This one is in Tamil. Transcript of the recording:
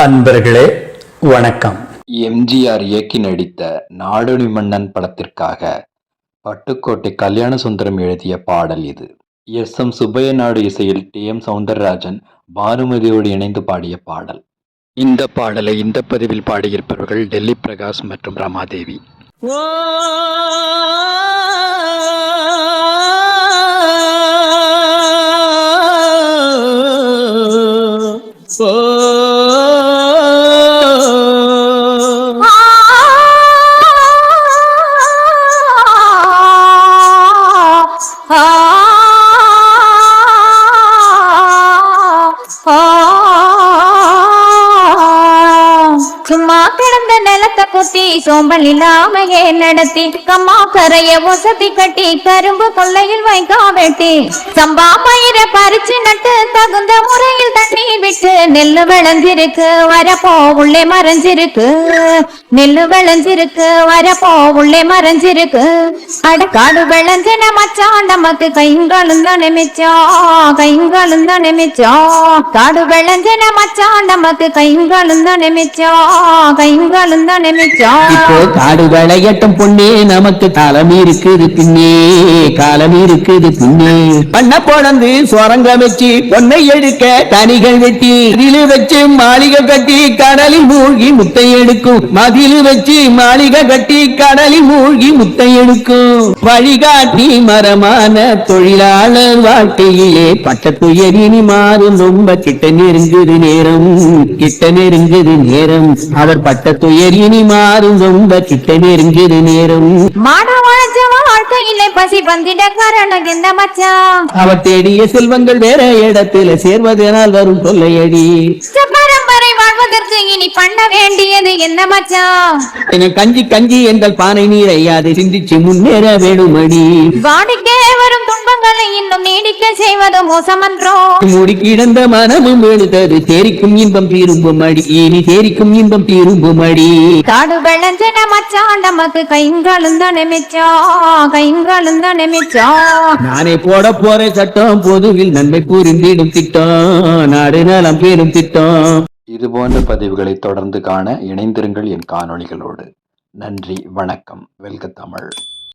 அன்பர்களே வணக்கம். எம்ஜிஆர் இயக்கி நடித்த நாடோடி மன்னன் படத்திற்காக பட்டுக்கோட்டை கல்யாண சுந்தரம் எழுதிய பாடல் இது. எஸ்.எம். சுப்பைய நாடு இசையில் டி.எம். சௌந்தரராஜன் பானுமதியோடு இணைந்து பாடிய பாடல். இந்த பாடலை இந்த பதிவில் பாடியிருப்பவர்கள் டெல்லி பிரகாஷ் மற்றும் ரமாதேவி. சும்மா கிடந்த நிலத்தை குத்தி சோம்பல் இல்லாமையே நடத்தி கம்மா கரைய ஒசத்தி கட்டி கரும்பு கொள்ளையில் வைக்கா வெட்டி சம்பா பயிர பறிச்சு நட்டு தகுந்த முறையில் தண்ணீர் விட்டு நெல்லு விளைஞ்சிருக்கு வரப்போ உள்ளே மறைஞ்சிருக்கு நெல்லு விளைஞ்சிருக்கு வரப்போ உள்ளே மறைஞ்சிருக்கு அடக்காடு விளைஞ்சின மச்சான் நமக்கு கைங்களும் தானே மிச்சம் கைங்களும் தானே மிச்சம் காடு விளைஞ்சின மச்சான் நமக்கு கைங்களும் தானே மிச்சம் கைங்களும் தானே மிச்சம். இப்போ காடு விளையட்டும் பொண்ணே நமக்கு காலம் இருக்குது பின்னே காலம் இருக்குது பின்னே பண்ண போனந்து சொரங்க வச்சு பொன்னை எடுக்க தனிகள் வெட்டி மதிலு வச்சு மாளிகை கட்டி கடலில் மூழ்கி முத்தை எடுக்கும் மதிலு வச்சு மாளிகை கட்டி கடலில் மூழ்கி முத்தை எடுக்கும் வழிகாட்டி மரமான தொழிலாளர் வாழ்க்கையிலே பட்டத்துயர் இனி மாறும் ரொம்ப கிட்ட நெருங்குது நேரம் கிட்ட நெருங்குது நேரம் அவர் பட்ட துயர் இனி மாறும் ரொம்ப கிட்ட நெருங்குது நேரம் வாழ்க்கையிலே பசி வந்திட காரணம் என்ன மச்சான் அவர் தேடிய செல்வங்கள் வேற இடத்துல சேர்வதனால் வரும் கொள்ளையடி பரம்பரை வாழ்வதற்கு இனி பண்ண வேண்டியது என்ன மச்சான் கஞ்சி கஞ்சி எங்கள் பானை நீரையாது சிந்திச்சு முன்னேற வேணுமடி வாடிக்கே வரும் துன்பங்களை இன்னும் நீடிக்க செய்வது மோசமன்றோ மூடி கிடந்த மனமும் எழுதது தேரிக்கும் இன்பம் தீரும்பும் அடி இனி தேரிக்கும் இன்பம் தீரும்பும் அடி காடு விளைஞ்சன மச்சான் நமக்கு கைங்களும் தானே மிச்சம் கைங்களும் தானே மிச்சம் நானே போட போற சட்டம் பொதுவில் நன்மை புரிந்திடும் திட்டம் நாடு நலம் பேரும் திட்டம். இது போன்ற பதிவுகளை தொடர்ந்து காண இணைந்திருங்கள் என் காணொளிகளோடு. நன்றி, வணக்கம். வெல்க தமிழ்.